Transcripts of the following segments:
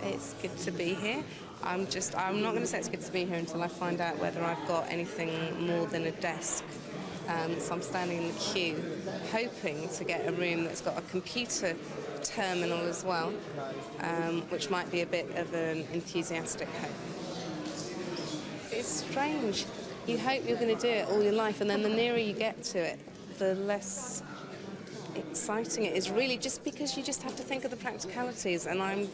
it's good to be here. I'm not going to say it's good to be here until I find out whether I've got anything more than a desk. So I'm standing in the queue, hoping to get a room that's got a computer terminal as well, which might be a bit of an enthusiastic hope. It's strange. You hope you're going to do it all your life, and then the nearer you get to it, the less exciting it is, really, just because you just have to think of the practicalities. And I'm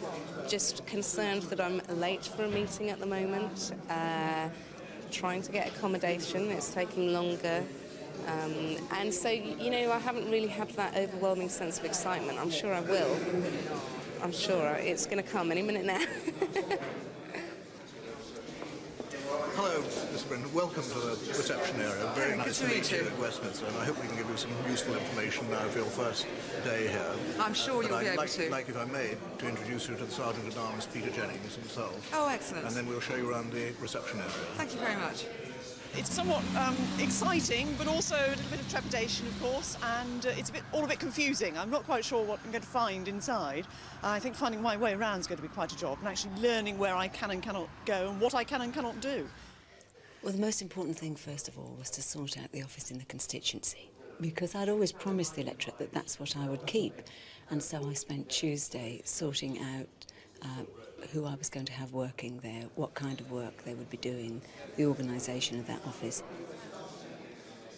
just concerned that I'm late for a meeting at the moment, trying to get accommodation. It's taking longer. And so, you know, I haven't really had that overwhelming sense of excitement. I'm sure I will. I'm sure it's going to come any minute now. Hello, Mr. Brinton. Welcome to the reception area. Very nice to meet you at Westminster, and I hope we can give you some useful information now for your first day here. I'm sure you'll be able to. I'd like, if I may, to introduce you to the Sergeant at Arms, Peter Jennings himself. Oh, excellent. And then we'll show you around the reception area. Thank you very much. It's somewhat exciting, but also a little bit of trepidation, of course, and it's all a bit confusing. I'm not quite sure what I'm going to find inside. I think finding my way around is going to be quite a job, and actually learning where I can and cannot go and what I can and cannot do. Well, the most important thing, first of all, was to sort out the office in the constituency, because I'd always promised the electorate that that's what I would keep. And so I spent Tuesday sorting out who I was going to have working there, what kind of work they would be doing, the organisation of that office.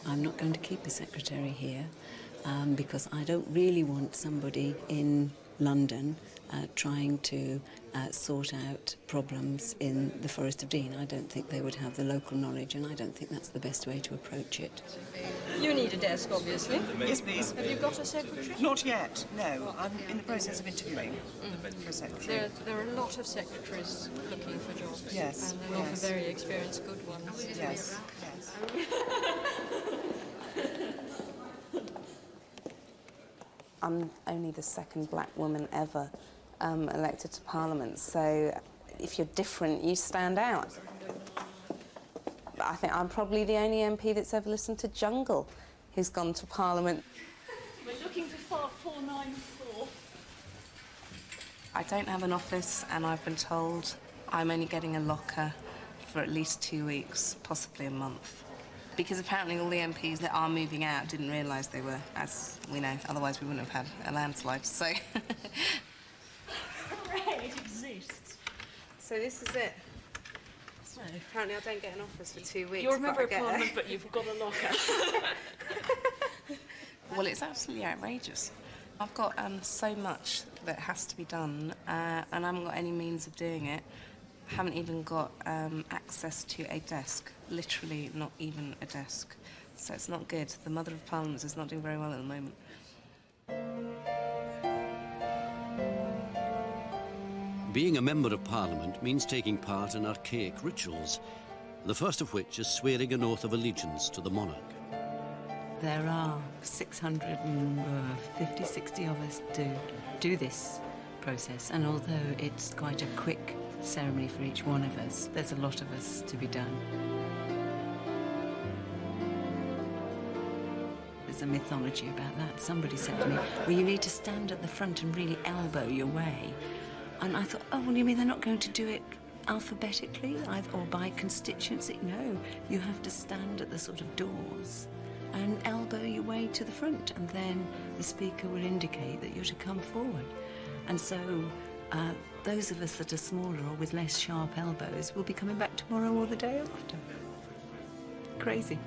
I'm not going to keep a secretary here because I don't really want somebody in London trying to sort out problems in the Forest of Dean. I don't think they would have the local knowledge, and I don't think that's the best way to approach it. You need a desk, obviously. Yes, please. Have you got a secretary? Not yet, no. I'm in the process of interviewing for a secretary. There are a lot of secretaries looking for jobs. Yes. And a lot of very experienced, good ones. Yes, yes. I'm only the second black woman ever elected to Parliament, so if you're different, you stand out. But I think I'm probably the only MP that's ever listened to Jungle who's gone to Parliament. We're looking for 494. I don't have an office, and I've been told I'm only getting a locker for at least 2 weeks, possibly a month. Because apparently all the MPs that are moving out didn't realise they were, as we know, otherwise we wouldn't have had a landslide, so... Hooray, it exists. So this is it. So apparently I don't get an office for 2 weeks. You're a member of Parliament, but you've got a locker. Well, it's absolutely outrageous. I've got so much that has to be done, and I haven't got any means of doing it. I haven't even got access to a desk, literally not even a desk. So it's not good. The Mother of Parliaments is not doing very well at the moment. Being a Member of Parliament means taking part in archaic rituals, the first of which is swearing an oath of allegiance to the monarch. There are 650, 60 of us do this process, and although it's quite a quick ceremony for each one of us, there's a lot of us to be done. There's a mythology about that. Somebody said to me, well, you need to stand at the front and really elbow your way. And I thought, oh, well, you mean they're not going to do it alphabetically or by constituency? No, you have to stand at the sort of doors and elbow your way to the front, and then the speaker will indicate that you're to come forward. And so those of us that are smaller or with less sharp elbows will be coming back tomorrow or the day after. Crazy.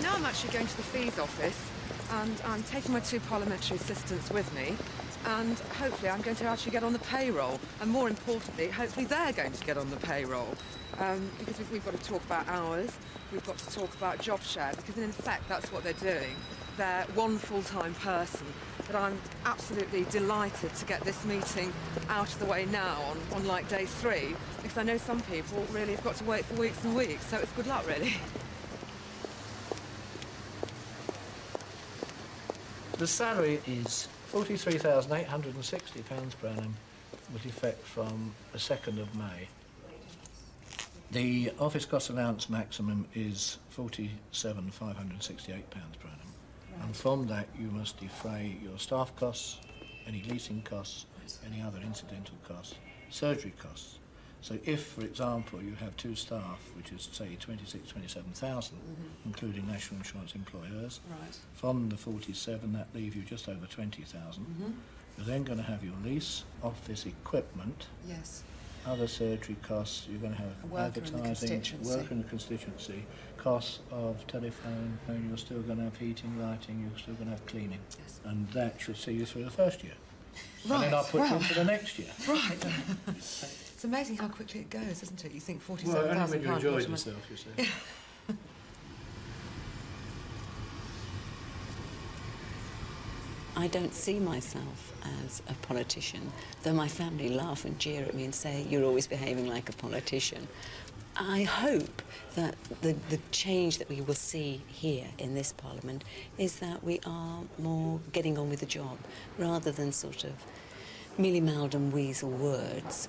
Now I'm actually going to the fees office, and I'm taking my 2 parliamentary assistants with me, and hopefully I'm going to actually get on the payroll, and more importantly, hopefully they're going to get on the payroll, because we've got to talk about hours, we've got to talk about job share, because in effect that's what they're doing. They're one full-time person, but I'm absolutely delighted to get this meeting out of the way now on like day 3, because I know some people really have got to wait for weeks and weeks, so it's good luck, really. The salary is £43,860 per annum, with effect from the 2nd of May. The office cost allowance maximum is £47,568 per annum. Right. And from that you must defray your staff costs, any leasing costs, any other incidental costs, surgery costs. So if, for example, you have 2 staff, which is, say, 27,000, including national insurance employers, from the 47, that leaves you just over 20,000. You're then going to have your lease, office equipment, other surgery costs, you're going to have advertising, work in the constituency, costs of telephone, and you're still going to have heating, lighting, you're still going to have cleaning. And that should see you through the first year. Right. And then I'll put you for the next year. Right. It's amazing how quickly it goes, isn't it? You think £47,000. Well, only when you enjoy yourself, you say. I don't see myself as a politician, though my family laugh and jeer at me and say, you're always behaving like a politician. I hope that the change that we will see here in this Parliament is that we are more getting on with the job, rather than sort of mealy-mouthed and weasel words.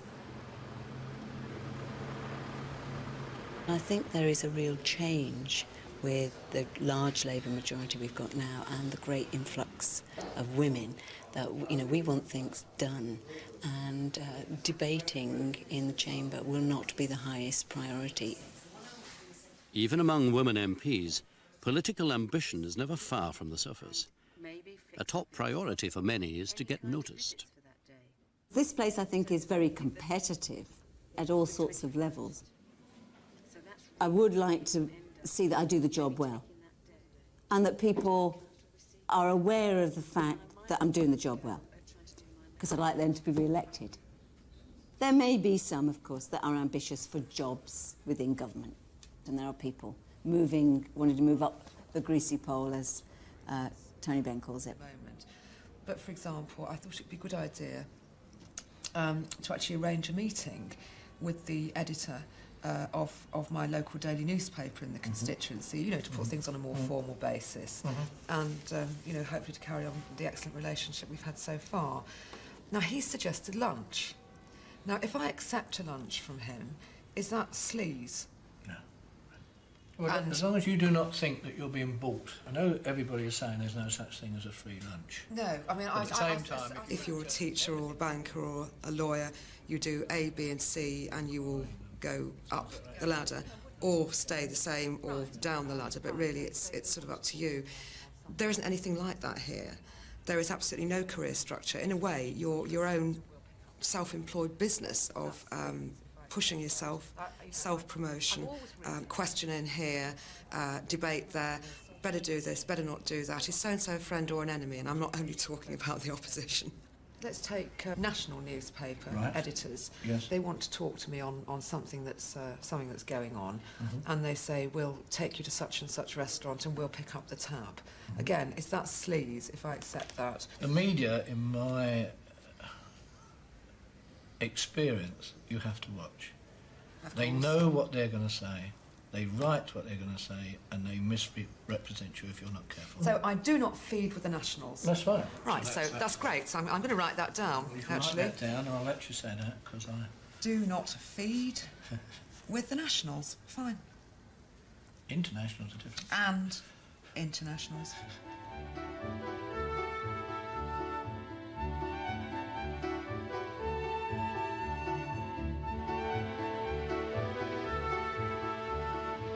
I think there is a real change with the large Labour majority we've got now and the great influx of women, that, you know, we want things done, and debating in the chamber will not be the highest priority. Even among women MPs, political ambition is never far from the surface. A top priority for many is to get noticed. This place, I think, is very competitive at all sorts of levels. I would like to see that I do the job well, and that people are aware of the fact that I'm doing the job well, because I'd like them to be re-elected. There may be some, of course, that are ambitious for jobs within government, and there are people wanting to move up the greasy pole, as Tony Benn calls it. But, for example, I thought it'd be a good idea to actually arrange a meeting with the editor of my local daily newspaper in the constituency, you know, to put things on a more formal basis, and, you know, hopefully to carry on the excellent relationship we've had so far. Now, he's suggested lunch. Now, if I accept a lunch from him, is that sleaze? No. Well, as long as you do not think that you're being bought. I know everybody is saying there's no such thing as a free lunch. No, I mean, at the same time, if you're a teacher or a banker or a lawyer, you do A, B and C, and you will go up the ladder, or stay the same, or down the ladder, but really it's sort of up to you. There isn't anything like that here. There is absolutely no career structure. In a way, your own self-employed business of pushing yourself, self-promotion, questioning here, debate there, better do this, better not do that. Is so-and-so a friend or an enemy? And I'm not only talking about the opposition. Let's take national newspaper editors. Yes. They want to talk to me on something that's going on, and they say, we'll take you to such and such restaurant and we'll pick up the tab. Again, is that sleaze if I accept that? The media, in my experience, you have to watch. They know what they're going to say, they write what they're going to say, and they misrepresent you if you're not careful. So I do not feed with the Nationals. That's fine. Right, so that's great. So I'm going to write that down, You can actually. write that down, and I'll let you say that, because I... Do not feed with the Nationals. Fine. Internationals are different. And internationals.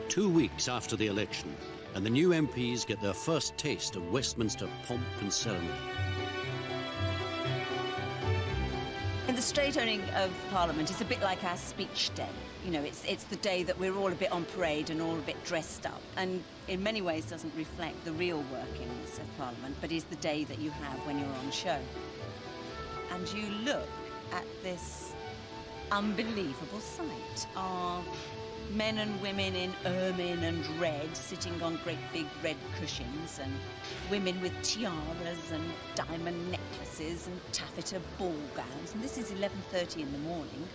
Two weeks after the election, and the new MPs get their first taste of Westminster pomp and ceremony. And the straight owning of Parliament is a bit like our speech day. You know, it's the day that we're all a bit on parade and all a bit dressed up, and in many ways doesn't reflect the real workings of Parliament, but is the day that you have when you're on show. And you look at this unbelievable sight of men and women in ermine and red sitting on great big red cushions, and women with tiaras and diamond necklaces and taffeta ball gowns. And this is 11:30 in the morning.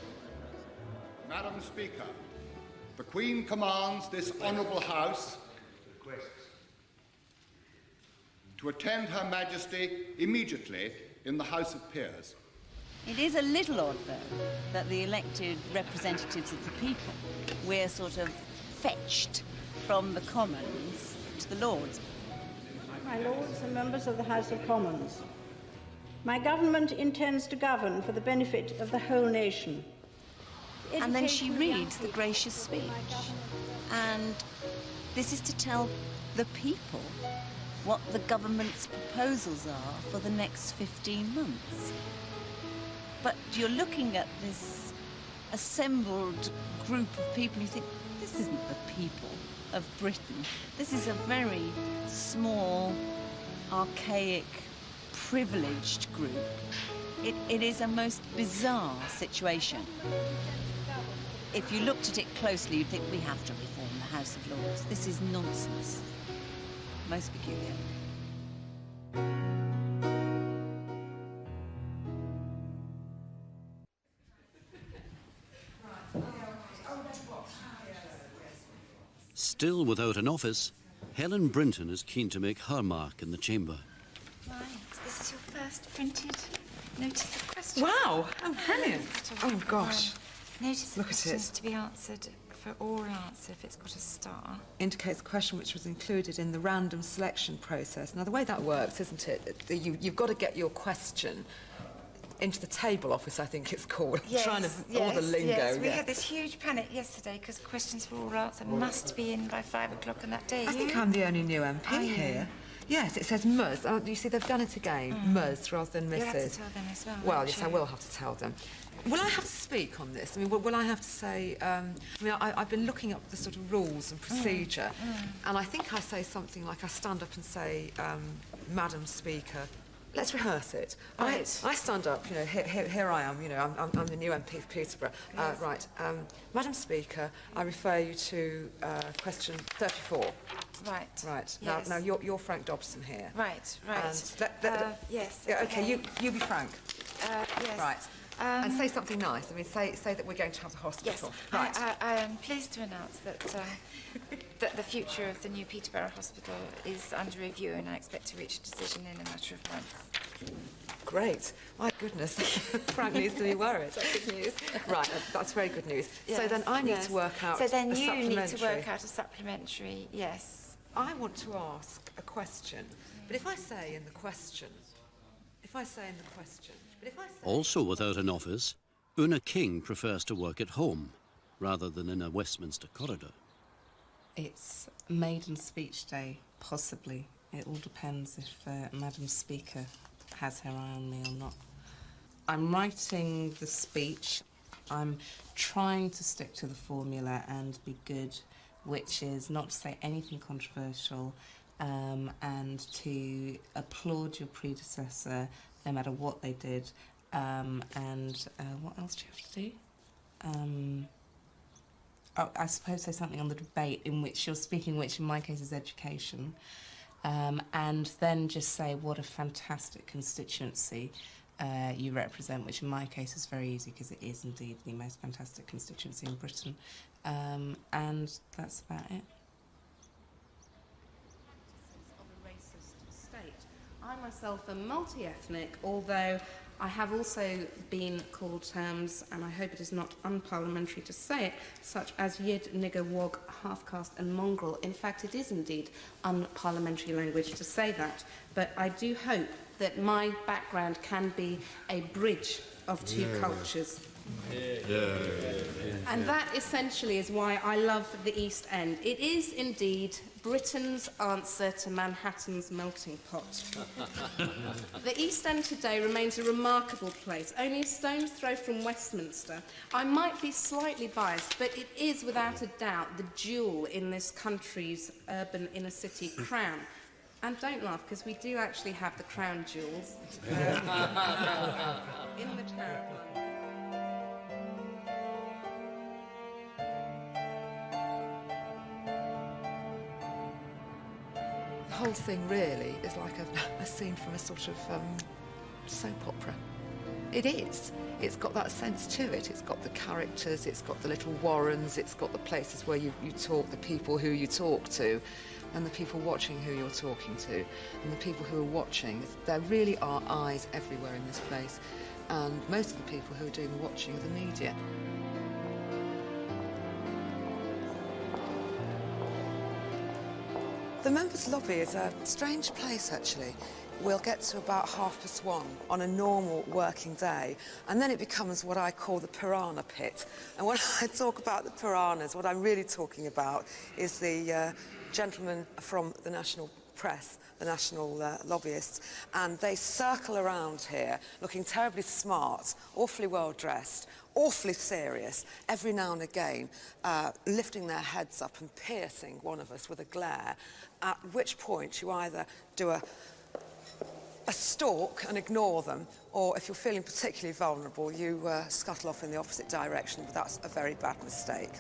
Madam Speaker, the Queen commands this honourable House to attend Her Majesty immediately in the House of Peers. It is a little odd, though, that the elected representatives of the people, we're sort of fetched from the Commons to the Lords. My Lords and members of the House of Commons, my government intends to govern for the benefit of the whole nation. And then she reads the gracious speech. And this is to tell the people what the government's proposals are for the next 15 months. But you're looking at this assembled group of people, you think, this isn't the people of Britain. This is a very small, archaic, privileged group. It is a most bizarre situation. If you looked at it closely, you'd think we have to reform the House of Lords. This is nonsense. Most peculiar. Still without an office, Helen Brinton is keen to make her mark in the chamber. Right, this is your first printed notice of questions. Wow, oh, brilliant. Oh, gosh. Notice Look of at questions it. to be answered for all answer if it's got a star. Indicates a question which was included in the random selection process. Now, the way that works, isn't it? You've got to get your question into the table office, I think it's called. Yes, Trying to all the lingo. Yes, we yeah. had this huge panic yesterday because questions for all answer must be in by 5 o'clock on that day. I think I'm the only new MP here. Yes, it says Ms. Oh, you see, they've done it again. Ms. rather than Mrs. You'll have to tell them as well. Well, won't yes, you? I will have to tell them. Will I have to speak on this? I mean, will I have to say... I've been looking up the sort of rules and procedure, and I think I say something like I stand up and say, Madam Speaker. Let's rehearse it. Right. I stand up, you know, here I am, you know, I'm the new MP of Peterborough. Yes. Right, Madam Speaker, I refer you to question 34. Right. Right. Yes. Now you're Frank Dobson here. Right, right. And yes. Yeah, okay, you be Frank. Yes. Right. And say something nice. I mean, say that we're going to have the hospital. Yes. Right. I am pleased to announce that that the future of the new Peterborough Hospital is under review, and I expect to reach a decision in a matter of months. Great. My goodness. Frank needs to be worried. That's good news. Right, that's very good news. Yes, so then I need to work out So then a you need to supplementary. work out a supplementary, yes. I want to ask a question, but if I say in the question, Also without an office, Oona King prefers to work at home rather than in a Westminster corridor. It's maiden speech day, possibly. It all depends if Madam Speaker has her eye on me or not. I'm writing the speech. I'm trying to stick to the formula and be good, which is not to say anything controversial, and to applaud your predecessor no matter what they did. And what else do you have to do? I suppose say something on the debate in which you're speaking, which in my case is education. And then just say what a fantastic constituency you represent, which in my case is very easy because it is indeed the most fantastic constituency in Britain. And that's about it. Of a racist state. I myself am multi-ethnic, although I have also been called terms, and I hope it is not unparliamentary to say it, such as yid, nigger, wog, half-caste and mongrel. In fact, it is indeed unparliamentary language to say that. But I do hope that my background can be a bridge of two cultures. And that essentially is why I love the East End. It is indeed Britain's answer to Manhattan's melting pot. The East End today remains a remarkable place, only a stone's throw from Westminster. I might be slightly biased, but it is without a doubt the jewel in this country's urban inner city crown. And don't laugh, because we do actually have the crown jewels in the Tower of London. The whole thing really is like a scene from a sort of soap opera. It is. It's got that sense to it. It's got the characters, it's got the little warrens, it's got the places where you talk, the people who you talk to, and the people watching who you're talking to, and the people who are watching. There really are eyes everywhere in this place. and most of the people who are doing the watching are the media. The members' lobby is a strange place, actually. We'll get to about 1:30 on a normal working day, and then it becomes what I call the piranha pit. And when I talk about the piranhas, what I'm really talking about is the gentlemen from the national press, the national lobbyists, and they circle around here looking terribly smart, awfully well dressed, awfully serious, every now and again lifting their heads up and piercing one of us with a glare, at which point you either do a stalk and ignore them, or if you're feeling particularly vulnerable, you scuttle off in the opposite direction, but that's a very bad mistake.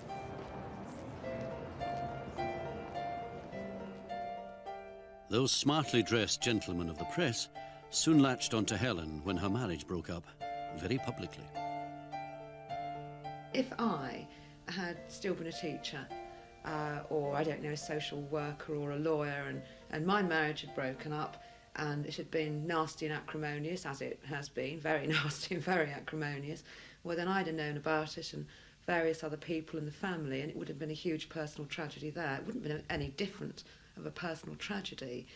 Those smartly dressed gentlemen of the press soon latched onto Helen when her marriage broke up, very publicly. If I had still been a teacher, or, I don't know, a social worker or a lawyer, and my marriage had broken up, and it had been nasty and acrimonious, as it has been, very nasty and very acrimonious, well, then I'd have known about it and various other people in the family, and it would have been a huge personal tragedy there. It wouldn't have been any different of a personal tragedy,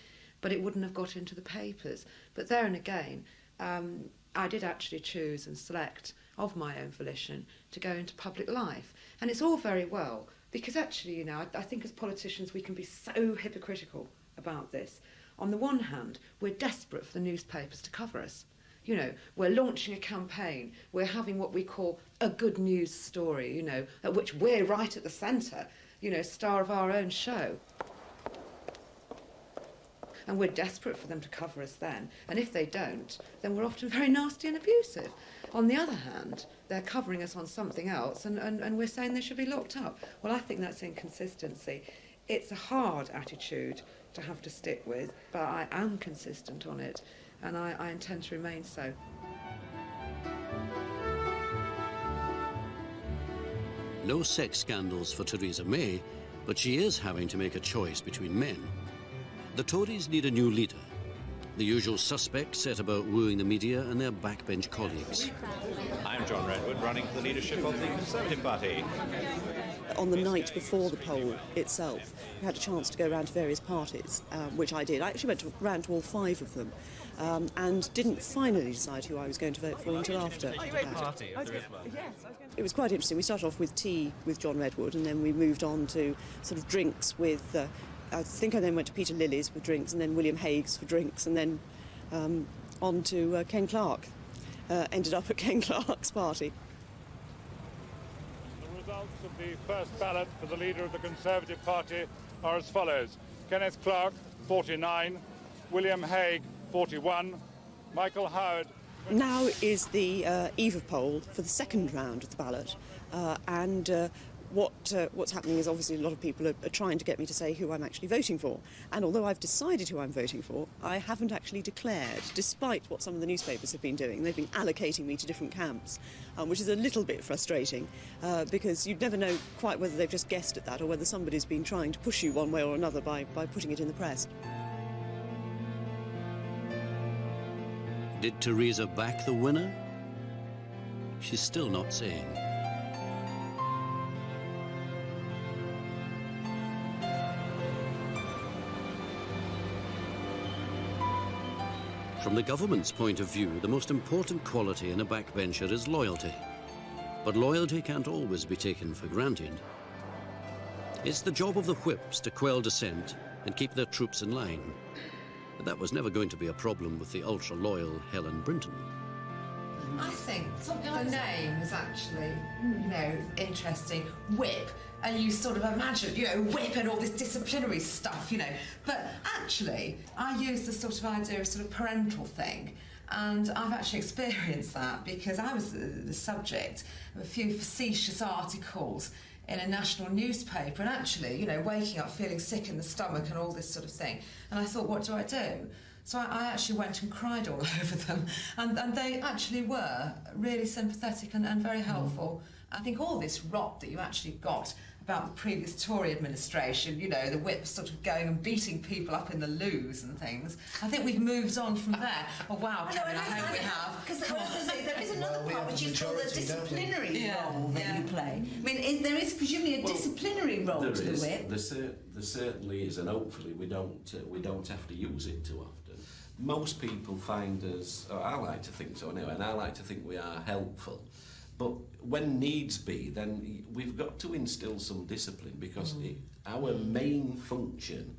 but it wouldn't have got into the papers. But there and again, I did actually choose and select, of my own volition, to go into public life. And it's all very well, because actually, you know, I think as politicians we can be so hypocritical about this. On the one hand, we're desperate for the newspapers to cover us. You know, we're launching a campaign, we're having what we call a good news story, you know, at which we're right at the centre, you know, star of our own show. And we're desperate for them to cover us then. And if they don't, then we're often very nasty and abusive. On the other hand, they're covering us on something else, and we're saying they should be locked up. Well, I think that's inconsistency. It's a hard attitude to have to stick with, but I am consistent on it, and I intend to remain so. No sex scandals for Theresa May, but she is having to make a choice between men. The Tories need a new leader. The usual suspects set about wooing the media and their backbench colleagues. I'm John Redwood, running for the leadership of the Conservative Party. On the night before the poll itself, we had a chance to go around to various parties, which I did. I actually went around to all 5 of them, and didn't finally decide who I was going to vote for until after. It was quite interesting. We started off with tea with John Redwood, and then we moved on to sort of drinks with... I think I then went to Peter Lilly's for drinks, and then William Hague's for drinks, and then on to Ken Clarke. Ended up at Ken Clarke's party. The results of the first ballot for the leader of the Conservative Party are as follows. Kenneth Clarke, 49. William Hague, 41. Michael Howard... Now is the eve of poll for the second round of the ballot, and what's happening is obviously a lot of people are trying to get me to say who I'm actually voting for. And although I've decided who I'm voting for, I haven't actually declared, despite what some of the newspapers have been doing. They've been allocating me to different camps, which is a little bit frustrating, because you'd never know quite whether they've just guessed at that or whether somebody's been trying to push you one way or another by putting it in the press. Did Theresa back the winner? She's still not saying. From the government's point of view, the most important quality in a backbencher is loyalty. But loyalty can't always be taken for granted. It's the job of the whips to quell dissent and keep their troops in line. But that was never going to be a problem with the ultra-loyal Helen Brinton. I think the name is actually, you know, interesting. Whip, and you sort of imagine, you know, whip and all this disciplinary stuff, you know. But actually, I use the sort of idea of sort of parental thing. And I've actually experienced that because I was the subject of a few facetious articles in a national newspaper, and actually, you know, waking up feeling sick in the stomach and all this sort of thing. And I thought, what do I do? So I actually went and cried all over them, and they actually were really sympathetic and very helpful. I think all this rot that you actually got about the previous Tory administration, you know, the whips sort of going and beating people up in the loos and things. I think we've moved on from there. Oh, wow, Kevin, I hope we have. Because there is another part which is called the disciplinary role that you play. I mean, there is presumably a disciplinary role to the whip. There certainly is, and hopefully we don't have to use it too often. Most people find us, or I like to think so anyway, and I like to think we are helpful. But when needs be, then we've got to instill some discipline, because our main function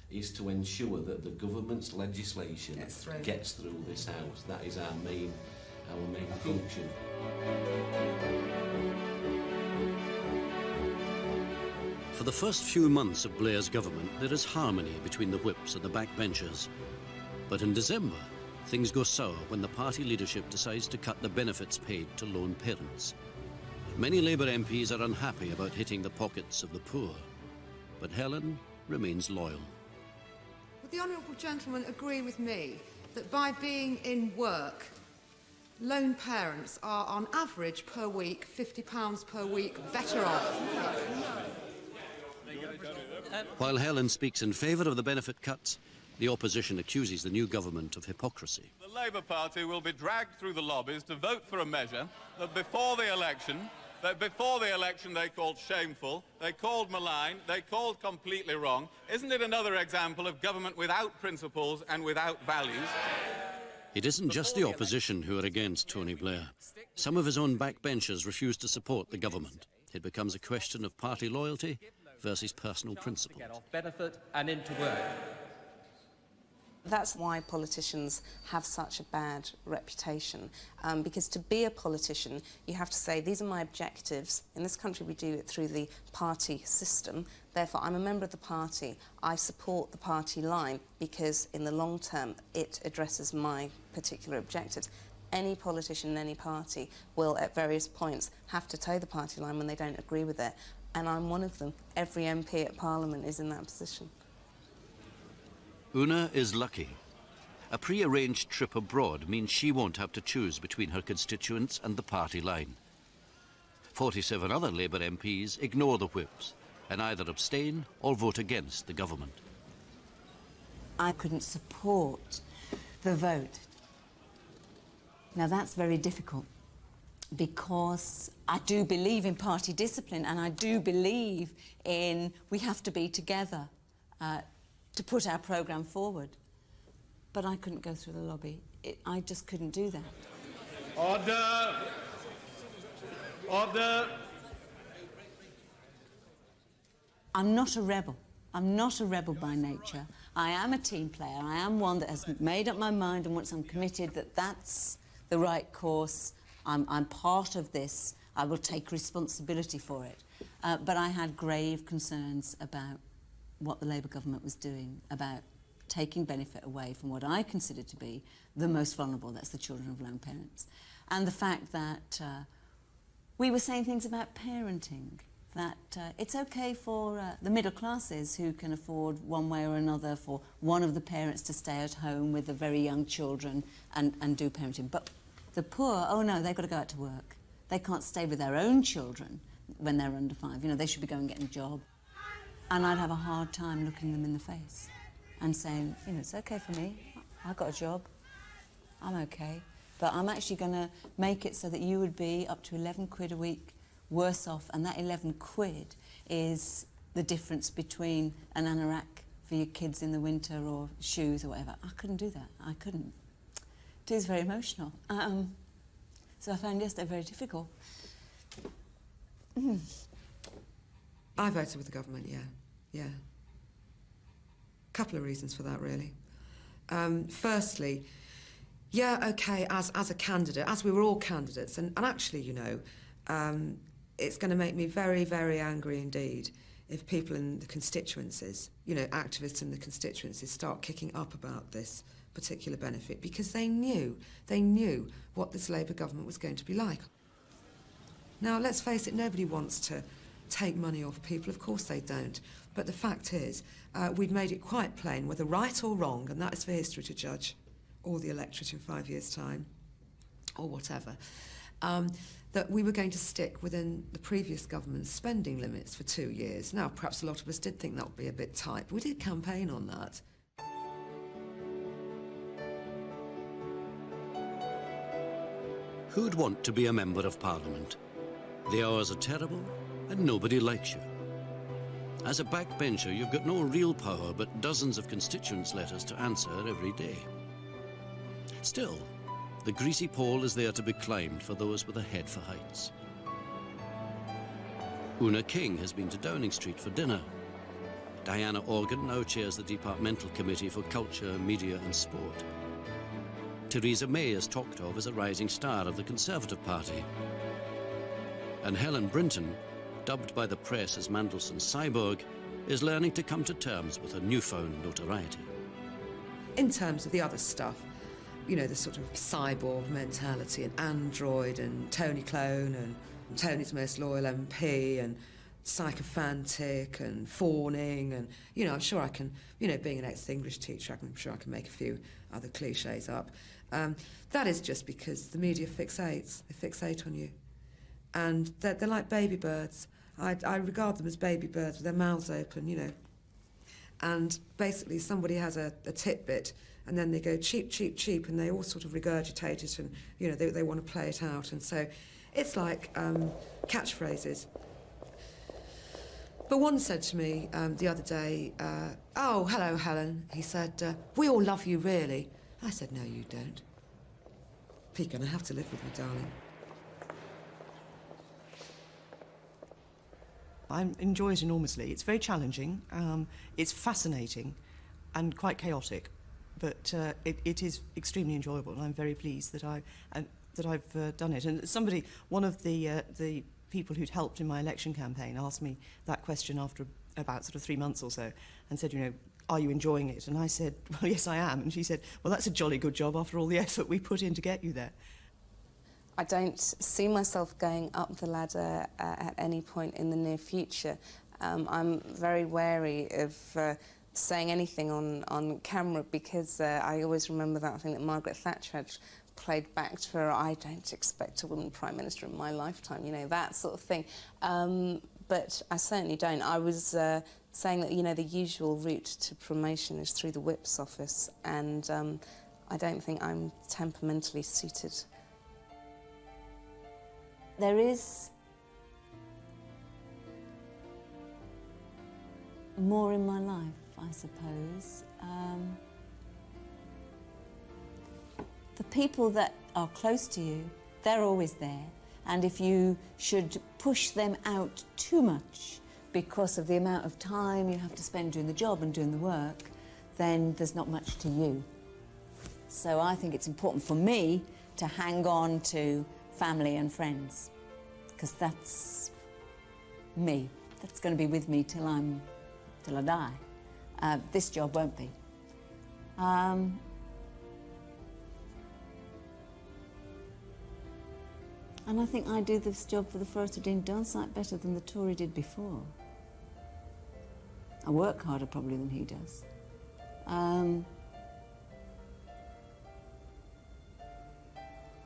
is to ensure that the government's legislation gets through this House. That is our main function. For the first few months of Blair's government, there is harmony between the whips and the backbenchers. But in December, things go sour when the party leadership decides to cut the benefits paid to lone parents. Many Labour MPs are unhappy about hitting the pockets of the poor, but Helen remains loyal. Would the honourable gentleman agree with me that by being in work, lone parents are on average per week, £50 per week better off? While Helen speaks in favour of the benefit cuts, the opposition accuses the new government of hypocrisy. The Labour Party will be dragged through the lobbies to vote for a measure that before the election they called shameful, they called malign, they called completely wrong. Isn't it another example of government without principles and without values? It isn't just the opposition who are against Tony Blair. Some of his own backbenchers refuse to support the government. It becomes a question of party loyalty versus personal principle. Get off benefit and into work. That's why politicians have such a bad reputation, because to be a politician, you have to say, these are my objectives. In this country, we do it through the party system. Therefore, I'm a member of the party. I support the party line because, in the long term, it addresses my particular objectives. Any politician in any party will, at various points, have to toe the party line when they don't agree with it. And I'm one of them. Every MP at Parliament is in that position. Oona is lucky. A pre-arranged trip abroad means she won't have to choose between her constituents and the party line. 47 other Labour MPs ignore the whips and either abstain or vote against the government. I couldn't support the vote. Now that's very difficult, because I do believe in party discipline, and I do believe in we have to be together to put our programme forward. But I couldn't go through the lobby. I just couldn't do that. Order! Order! I'm not a rebel. I'm not a rebel by nature. I am a team player. I am one that has made up my mind, and once I'm committed that that's the right course, I'm part of this, I will take responsibility for it. But I had grave concerns about what the Labour government was doing, about taking benefit away from what I consider to be the most vulnerable, that's the children of lone parents. And the fact that we were saying things about parenting, that it's okay for the middle classes who can afford one way or another for one of the parents to stay at home with the very young children and do parenting. But the poor, oh no, they've got to go out to work. They can't stay with their own children when they're under 5. You know, they should be going and getting a job. And I'd have a hard time looking them in the face and saying, you know, it's okay for me. I've got a job. I'm okay. But I'm actually going to make it so that you would be up to 11 quid a week worse off, and that 11 quid is the difference between an anorak for your kids in the winter or shoes or whatever. I couldn't do that. I couldn't. It is very emotional. So I found yesterday very difficult. I voted with the government, yeah. Couple of reasons for that, really. Firstly, yeah, OK, as a candidate, as we were all candidates, and actually, you know, it's going to make me very, very angry indeed if people in the constituencies, you know, activists in the constituencies start kicking up about this particular benefit, because they knew what this Labour government was going to be like. Now, let's face it, nobody wants to take money off people, of course they don't. But the fact is, we'd made it quite plain, whether right or wrong, and that is for history to judge, or the electorate in 5 years' time, or whatever. that we were going to stick within the previous government's spending limits for 2 years. Now, perhaps a lot of us did think that would be a bit tight, but we did campaign on that. Who'd want to be a member of Parliament? The hours are terrible and nobody likes you. As a backbencher, you've got no real power but dozens of constituents' letters to answer every day. Still, the greasy pole is there to be climbed for those with a head for heights. Oona King has been to Downing Street for dinner. Diana Organ now chairs the Departmental Committee for Culture, Media and Sport. Theresa May is talked of as a rising star of the Conservative Party. And Helen Brinton, dubbed by the press as Mandelson's cyborg, is learning to come to terms with her newfound notoriety. In terms of the other stuff, you know, the sort of cyborg mentality and android and Tony Clone and Tony's most loyal MP and sycophantic and fawning and, you know, I'm sure I can, you know, being an ex-English teacher, I'm sure I can make a few other cliches up. That is just because the media fixates. They fixate on you. And they're like baby birds. I regard them as baby birds with their mouths open, you know. And basically somebody has a tidbit and then they go cheap, cheap, cheap, and they all sort of regurgitate it and, you know, they want to play it out. And so it's like catchphrases. But one said to me the other day, oh, hello, Helen. He said, we all love you, really. I said, no, you don't. You're going to have to live with me, darling. I enjoy it enormously. It's very challenging, it's fascinating and quite chaotic, but it is extremely enjoyable, and I'm very pleased that I've done it. And one of the people who'd helped in my election campaign asked me that question after about sort of 3 months or so and said, you know, are you enjoying it? And I said, well, yes, I am. And she said, well, that's a jolly good job after all the effort we put in to get you there. I don't see myself going up the ladder at any point in the near future. I'm very wary of saying anything on camera because I always remember that thing that Margaret Thatcher had played back to her, I don't expect a woman Prime Minister in my lifetime, you know, that sort of thing. But I certainly don't. I was saying that, you know, the usual route to promotion is through the Whip's office, and I don't think I'm temperamentally suited. There is more in my life, I suppose. The people that are close to you, they're always there. And if you should push them out too much because of the amount of time you have to spend doing the job and doing the work, then there's not much to you. So I think it's important for me to hang on to family and friends, because that's me. That's going to be with me till I die. This job won't be. And I think I do this job for the Forest of Dean darn sight better than the Tory did before. I work harder probably than he does.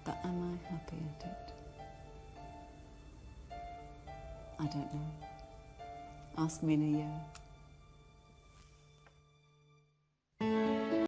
But am I happy at it? I don't know. Ask me in a year.